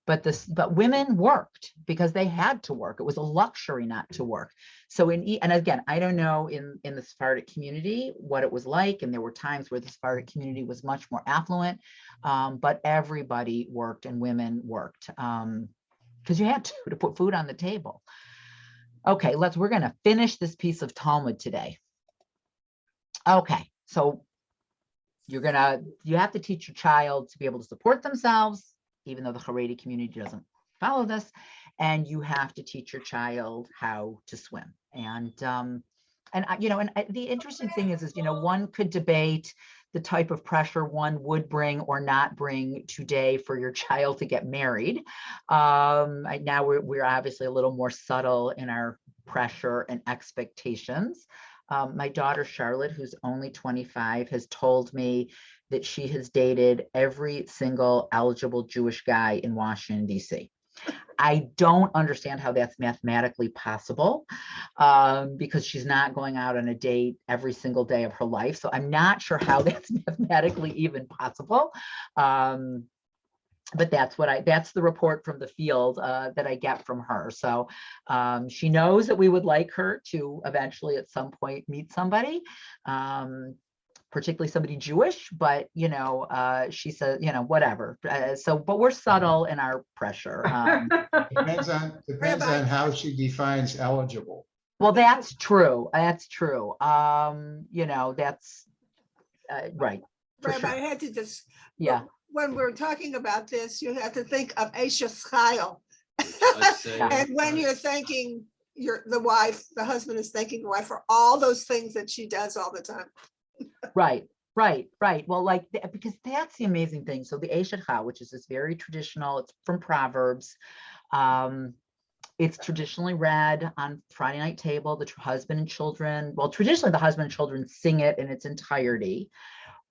Speaker 1: But women worked because they had to work. It was a luxury not to work. So and again, I don't know in the Sephardic community what it was like, and there were times where the Sephardic community was much more affluent, but everybody worked and women worked because you had to put food on the table. Okay, we're going to finish this piece of Talmud today. Okay, so you have to teach your child to be able to support themselves, even though the Haredi community doesn't follow this, and you have to teach your child how to swim. And And the interesting thing is, one could debate the type of pressure one would bring or not bring today for your child to get married. Now we're obviously a little more subtle in our pressure and expectations. My daughter Charlotte, who's only 25, has told me that she has dated every single eligible Jewish guy in Washington, D.C. I don't understand how that's mathematically possible, because she's not going out on a date every single day of her life. So I'm not sure how that's mathematically even possible. But that's the report from the field that I get from her. So she knows that we would like her to eventually at some point meet somebody, particularly somebody Jewish, but she says, whatever. But we're subtle in our pressure.
Speaker 9: Depends on how she defines eligible.
Speaker 1: Well, that's true. That's true. That's right. For
Speaker 5: Rabbi, I
Speaker 1: sure.
Speaker 5: had to just,
Speaker 1: Yeah.
Speaker 5: when we're talking about this, you have to think of Eshes Chayil.
Speaker 6: Let's say.
Speaker 5: And when you're thanking the wife, the husband is thanking the wife for all those things that she does all the time.
Speaker 1: Right. Well, because that's the amazing thing. So the Eshet Ha, which is this very traditional, it's from Proverbs. It's traditionally read on Friday night table, the husband and children. Well, traditionally the husband and children sing it in its entirety.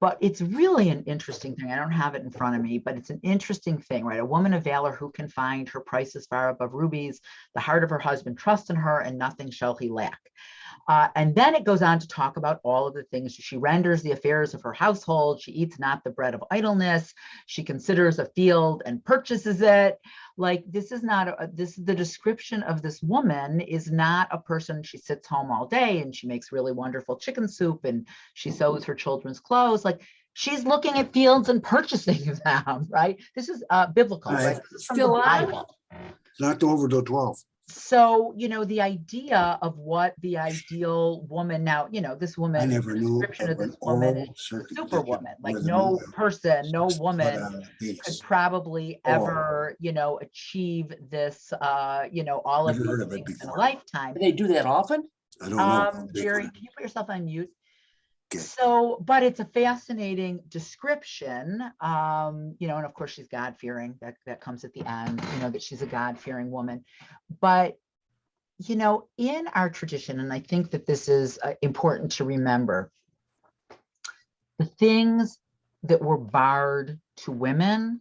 Speaker 1: But it's really an interesting thing. I don't have it in front of me, but it's an interesting thing, right? A woman of valor who can find, her price is far above rubies. The heart of her husband trusts in her, and nothing shall he lack. And then it goes on to talk about all of the things. She renders the affairs of her household. She eats not the bread of idleness. She considers a field and purchases it. Like, this is not the description of this woman is not a person. She sits home all day and she makes really wonderful chicken soup and she sews her children's clothes. Like, she's looking at fields and purchasing them, right? This is biblical, right? This is from the
Speaker 7: Still on?
Speaker 1: Bible.
Speaker 3: It's not over till 12.
Speaker 1: So, the idea of what the ideal woman now, this woman,
Speaker 3: I never knew
Speaker 1: description of
Speaker 3: of
Speaker 1: this
Speaker 3: an
Speaker 1: woman
Speaker 3: oral
Speaker 1: is
Speaker 3: circumcision
Speaker 1: superwoman. Like,
Speaker 3: where the
Speaker 1: no
Speaker 3: mother
Speaker 1: person, no
Speaker 3: was
Speaker 1: woman
Speaker 3: put on the
Speaker 1: could
Speaker 3: base.
Speaker 1: probably
Speaker 3: Oh.
Speaker 1: ever, achieve this, all of
Speaker 3: Never heard
Speaker 1: these
Speaker 3: of it
Speaker 1: things in a
Speaker 3: before.
Speaker 1: lifetime.
Speaker 10: Do they do that often?
Speaker 3: I don't know.
Speaker 1: Jerry, can you put yourself on mute?
Speaker 3: Okay.
Speaker 1: So, but it's a fascinating description, and of course she's God-fearing. That comes at the end, that she's a God-fearing woman. But, in our tradition, and I think that this is important to remember, the things that were barred to women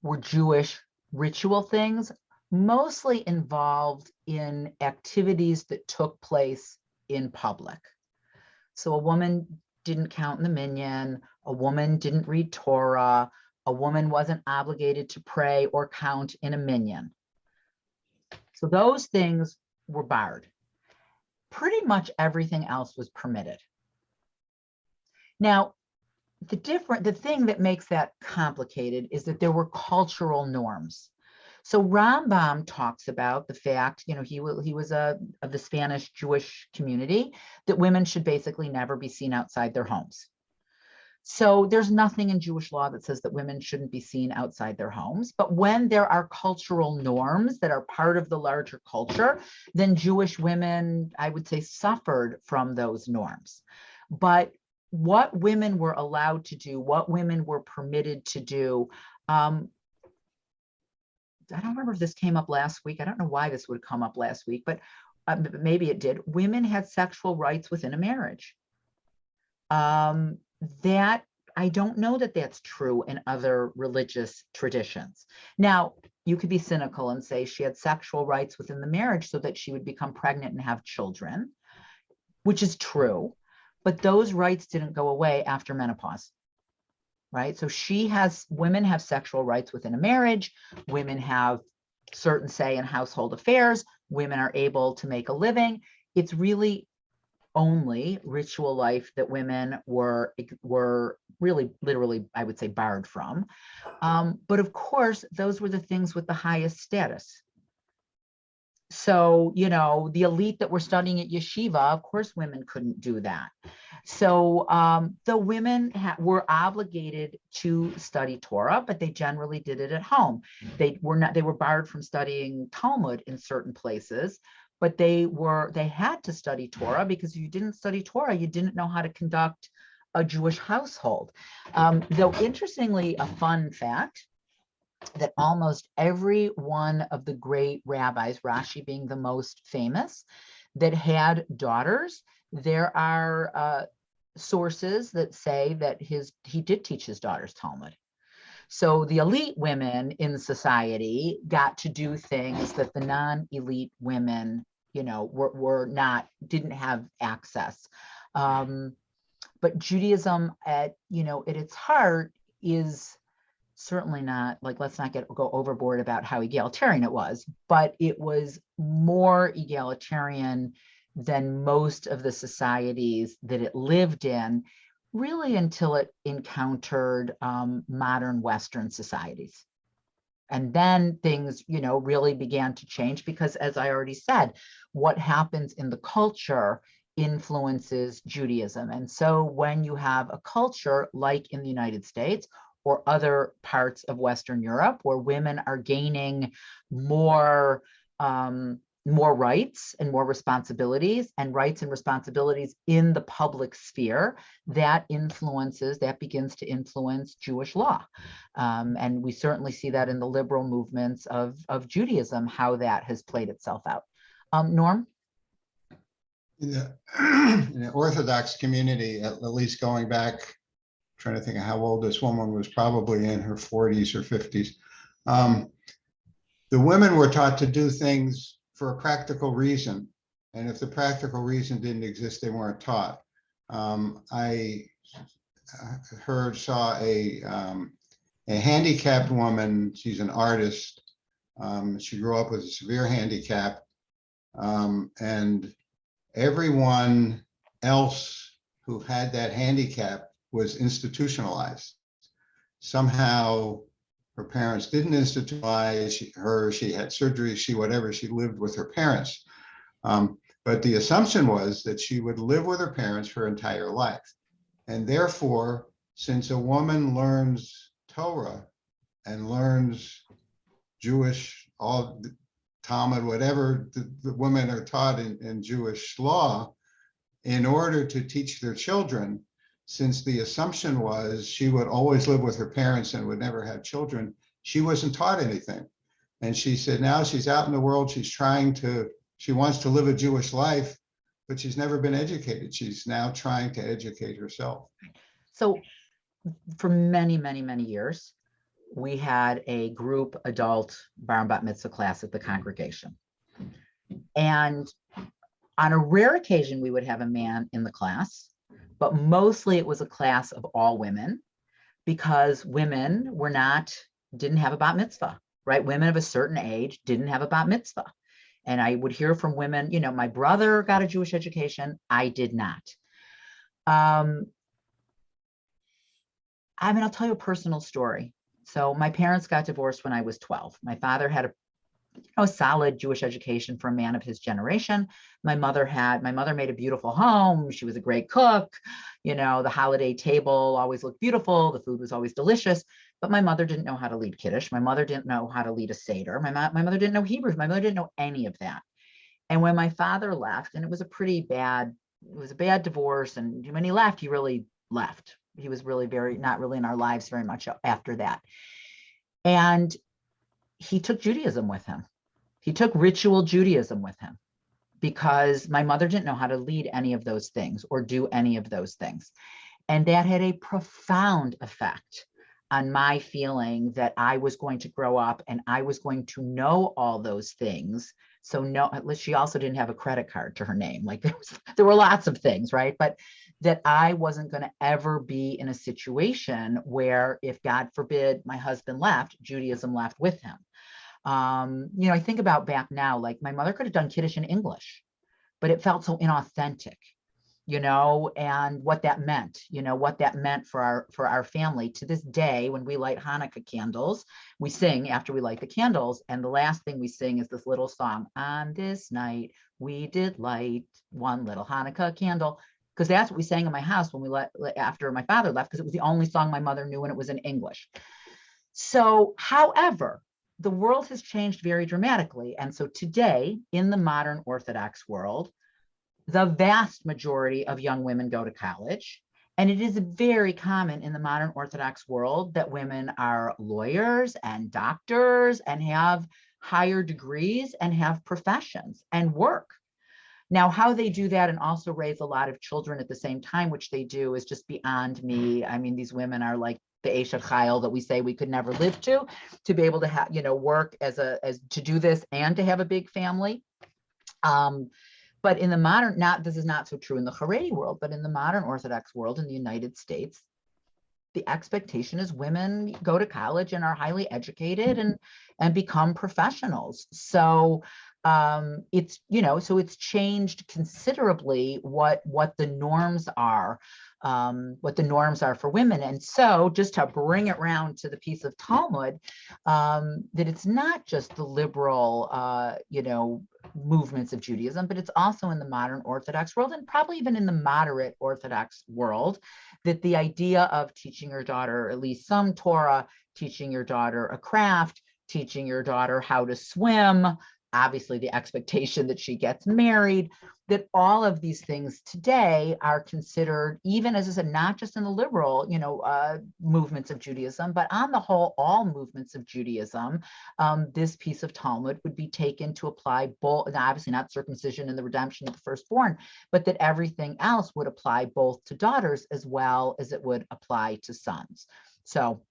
Speaker 1: were Jewish ritual things, mostly involved in activities that took place in public. So a woman didn't count in the minyan, a woman didn't read Torah, a woman wasn't obligated to pray or count in a minyan. So those things were barred. Pretty much everything else was permitted. Now, the thing that makes that complicated is that there were cultural norms. So Rambam talks about the fact, he was of the Spanish Jewish community, that women should basically never be seen outside their homes. So there's nothing in Jewish law that says that women shouldn't be seen outside their homes. But when there are cultural norms that are part of the larger culture, then Jewish women, I would say, suffered from those norms. But what women were allowed to do, what women were permitted to do, I don't remember if this came up last week. I don't know why this would come up last week, but maybe it did. Women had sexual rights within a marriage. That I don't know that that's true in other religious traditions. Now, you could be cynical and say she had sexual rights within the marriage so that she would become pregnant and have children, which is true, but those rights didn't go away after menopause. Right? So women have sexual rights within a marriage. Women have certain say in household affairs. Women are able to make a living. It's really only ritual life that women were really, literally, I would say, barred from. But of course, those were the things with the highest status. So, the elite that were studying at yeshiva, of course, women couldn't do that. So the women were obligated to study Torah, but they generally did it at home. They were barred from studying Talmud in certain places, but they had to study Torah, because if you didn't study Torah, you didn't know how to conduct a Jewish household. Though interestingly, a fun fact, that almost every one of the great rabbis, Rashi being the most famous, that had daughters, there are sources that say that he did teach his daughters Talmud. So the elite women in society got to do things that the non-elite women, didn't have access. But Judaism at its heart is certainly not, like, let's not go overboard about how egalitarian it was, but it was more egalitarian than most of the societies that it lived in, really until it encountered modern Western societies. And then things, really began to change, because, as I already said, what happens in the culture influences Judaism. And so when you have a culture like in the United States or other parts of Western Europe, where women are gaining more rights and more responsibilities, and rights and responsibilities in the public sphere, that begins to influence Jewish law. And we certainly see that in the liberal movements of Judaism, how that has played itself out. Norm?
Speaker 9: In the Orthodox community, at least going back, trying to think of how old this woman was, probably in her 40s or 50s. The women were taught to do things for a practical reason. And if the practical reason didn't exist, they weren't taught. I saw a handicapped woman. She's an artist. She grew up with a severe handicap. And everyone else who had that handicap was institutionalized. Somehow her parents didn't institutionalize her, she had surgery, she lived with her parents. But the assumption was that she would live with her parents her entire life. And therefore, since a woman learns Torah and learns Jewish, all Talmud, whatever the women are taught in Jewish law, in order to teach their children, since the assumption was she would always live with her parents and would never have children, she wasn't taught anything. And she said now she's out in the world, she wants to live a Jewish life, but she's never been educated. She's now trying to educate herself.
Speaker 1: So for many, many, many years, we had a group adult bar and bat mitzvah class at the congregation. And on a rare occasion, we would have a man in the class, but mostly it was a class of all women, because women didn't have a bat mitzvah, right? Women of a certain age didn't have a bat mitzvah. And I would hear from women, my brother got a Jewish education, I did not. I'll tell you a personal story. So my parents got divorced when I was 12. My father had a solid Jewish education for a man of his generation. My mother made a beautiful home. She was a great cook. The holiday table always looked beautiful. The food was always delicious, but my mother didn't know how to lead Kiddush. My mother didn't know how to lead a Seder. My mother didn't know Hebrew. My mother didn't know any of that. And when my father left, and it was a bad divorce. And when he left, he really left. He was really not really in our lives very much after that. And he took Judaism with him. He took ritual Judaism with him, because my mother didn't know how to lead any of those things or do any of those things. And that had a profound effect on my feeling that I was going to grow up and I was going to know all those things. So no, at least she also didn't have a credit card to her name. Like there were lots of things, right? But that I wasn't going to ever be in a situation where, if God forbid my husband left, Judaism left with him. I think about back now, like my mother could have done Kiddush in English, but it felt so inauthentic, and what that meant for our family. To this day, when we light Hanukkah candles, we sing after we light the candles. And the last thing we sing is this little song, "On this night, we did light one little Hanukkah candle." Because that's what we sang in my house after my father left, because it was the only song my mother knew, and it was in English. So, however, the world has changed very dramatically. And so today, in the modern Orthodox world, the vast majority of young women go to college. And it is very common in the modern Orthodox world that women are lawyers and doctors and have higher degrees and have professions and work. Now, how they do that and also raise a lot of children at the same time, which they do, is just beyond me. I mean, these women are like the Eshet Chayil that we say we could never live to be able to have, work as to do this and to have a big family. But in the modern, this is not so true in the Haredi world, but in the modern Orthodox world in the United States, the expectation is women go to college and are highly educated and become professionals. So it's, so it's changed considerably what the norms are, for women. And so just to bring it around to the piece of Talmud, that it's not just the liberal, movements of Judaism, but it's also in the modern Orthodox world and probably even in the moderate Orthodox world, that the idea of teaching your daughter at least some Torah, teaching your daughter a craft, teaching your daughter how to swim, obviously the expectation that she gets married, that all of these things today are considered, even as I said, not just in the liberal, movements of Judaism, but on the whole, all movements of Judaism, this piece of Talmud would be taken to apply both, obviously not circumcision and the redemption of the firstborn, but that everything else would apply both to daughters as well as it would apply to sons. So,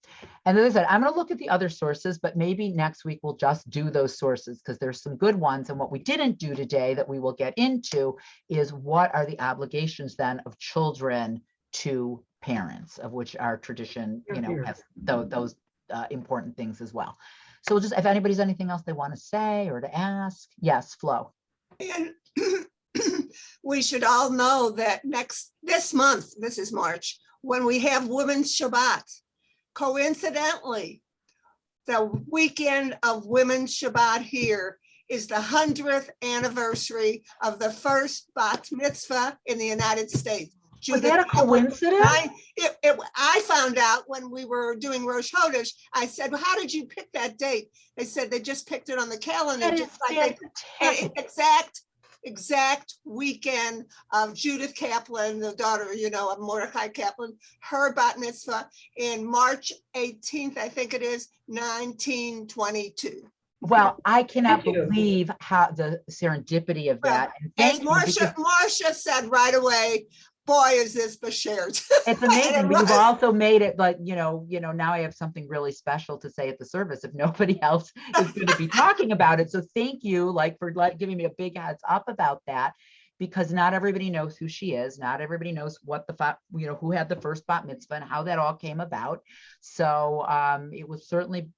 Speaker 1: and as I said, I'm going to look at the other sources, but maybe next week we'll just do those sources because there's some good ones. And what we didn't do today that we will get into is what are the obligations then of children to parents, of which our tradition, has those important things as well. So we'll just, if anybody's anything else they want to say or to ask, yes, Flo.
Speaker 5: And we should all know that this month, this is March, when we have Women's Shabbat, coincidentally, the weekend of Women's Shabbat here is the 100th anniversary of the first bat mitzvah in the United States.
Speaker 1: Was that a coincidence?
Speaker 5: I found out when we were doing Rosh Chodesh, I said, well, how did you pick that date? They said they just picked it on the calendar.
Speaker 1: That
Speaker 5: Just
Speaker 1: is
Speaker 5: like
Speaker 1: fantastic.
Speaker 5: exact weekend of Judith Kaplan, the daughter, of Mordechai Kaplan, her bat mitzvah in March 18th, I think it is, 1922.
Speaker 1: Well, I cannot believe how the serendipity of that. And
Speaker 5: As
Speaker 1: thank you,
Speaker 5: Marcia said right away, boy, is this Bashared.
Speaker 1: it's amazing, but you've also made it like, now I have something really special to say at the service if nobody else is going to be talking about it. So thank you for giving me a big heads up about that, because not everybody knows who she is. Not everybody knows what who had the first bat mitzvah and how that all came about. So it was certainly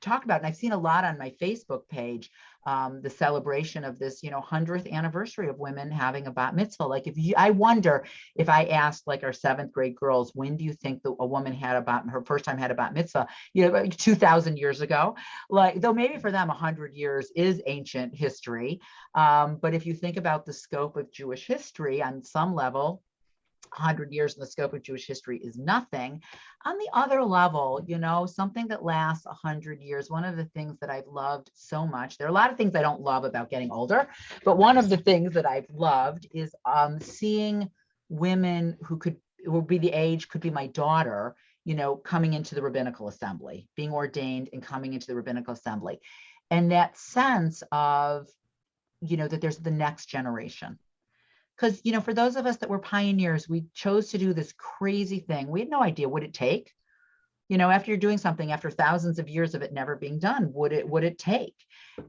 Speaker 1: talked about, and I've seen a lot on my Facebook page, the celebration of this 100th anniversary of women having a bat mitzvah. Like I wonder if I asked like our 7th grade girls, when do you think a woman had her first time had a bat mitzvah, 2,000 years ago, though maybe for them 100 years is ancient history, but if you think about the scope of Jewish history on some level, 100 years in the scope of Jewish history is nothing. On the other level, something that lasts 100 years, one of the things that I've loved so much, there are a lot of things I don't love about getting older, but one of the things that I've loved is seeing women who will be the age, could be my daughter, coming into the rabbinical assembly, being ordained and coming into the rabbinical assembly. And that sense of, that there's the next generation. Because, for those of us that were pioneers, we chose to do this crazy thing. We had no idea what it take. After you're doing something, after thousands of years of it never being done, would it take?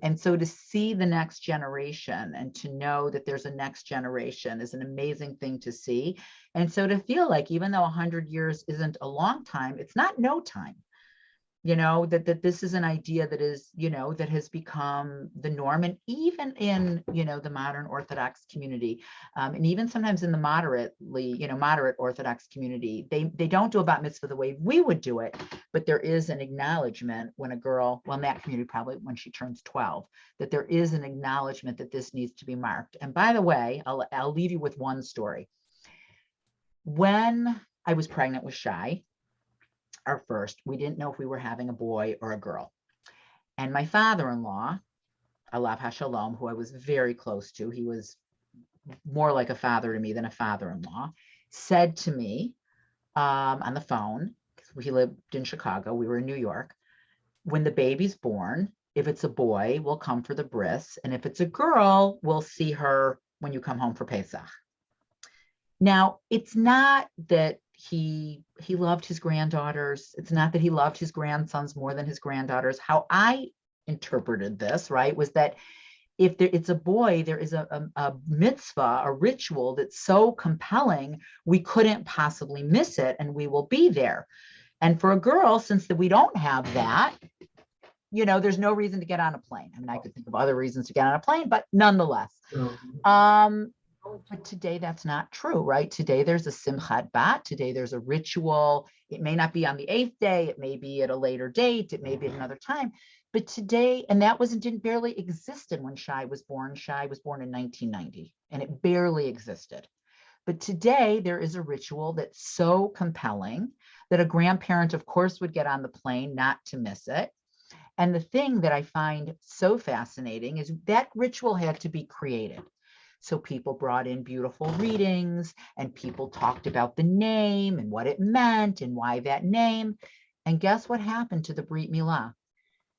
Speaker 1: And so to see the next generation and to know that there's a next generation is an amazing thing to see. And so to feel like even though 100 years isn't a long time, it's not no time. That this is an idea that is, that has become the norm. And even in, the modern Orthodox community, and even sometimes in the moderate Orthodox community, they don't do a bat mitzvah the way we would do it, but there is an acknowledgement when a girl, in that community, probably when she turns 12, that there is an acknowledgement that this needs to be marked. And by the way, I'll leave you with one story. When I was pregnant with Shai, our first, we didn't know if we were having a boy or a girl. And my father-in-law, Alav HaShalom, who I was very close to, he was more like a father to me than a father-in-law, said to me on the phone, 'cause he lived in Chicago, we were in New York, when the baby's born, if it's a boy, we'll come for the bris, and if it's a girl, we'll see her when you come home for Pesach. Now, it's not that he loved his granddaughters. It's not that he loved his grandsons more than his granddaughters. How I interpreted this, right, was that if it's a boy, there is a mitzvah, a ritual that's so compelling, we couldn't possibly miss it, and we will be there. And for a girl, since we don't have that, there's no reason to get on a plane. I mean, I could think of other reasons to get on a plane, but nonetheless. But today that's not true, right? Today there's a Simchat Bat. Today there's a ritual. It may not be on the 8th day. It may be at a later date. It may be at another time. But today, and that didn't barely existed when Shai was born. Shai was born in 1990, and it barely existed. But today there is a ritual that's so compelling that a grandparent, of course, would get on the plane not to miss it. And the thing that I find so fascinating is that ritual had to be created. So people brought in beautiful readings, and people talked about the name and what it meant and why that name. And guess what happened to the Brit Milah?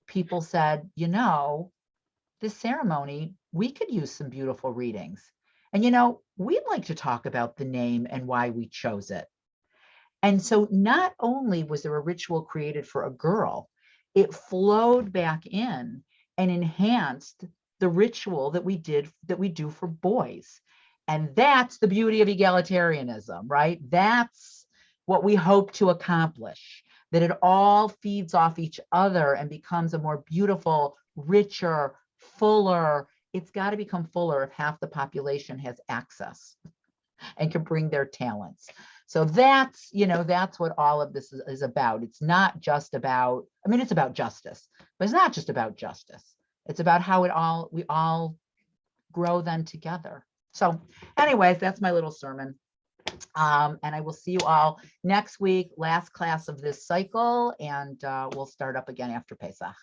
Speaker 1: People said, this ceremony, we could use some beautiful readings. And, we'd like to talk about the name and why we chose it. And so not only was there a ritual created for a girl, it flowed back in and enhanced the ritual that we do for boys. And that's the beauty of egalitarianism, right? That's what we hope to accomplish, that it all feeds off each other and becomes a more beautiful, richer, fuller. It's got to become fuller if half the population has access and can bring their talents. So that's what all of this is about. It's not just about, it's about justice, but it's not just about justice. It's about how we all grow then together. So anyways, that's my little sermon. And I will see you all next week, last class of this cycle, and we'll start up again after Pesach.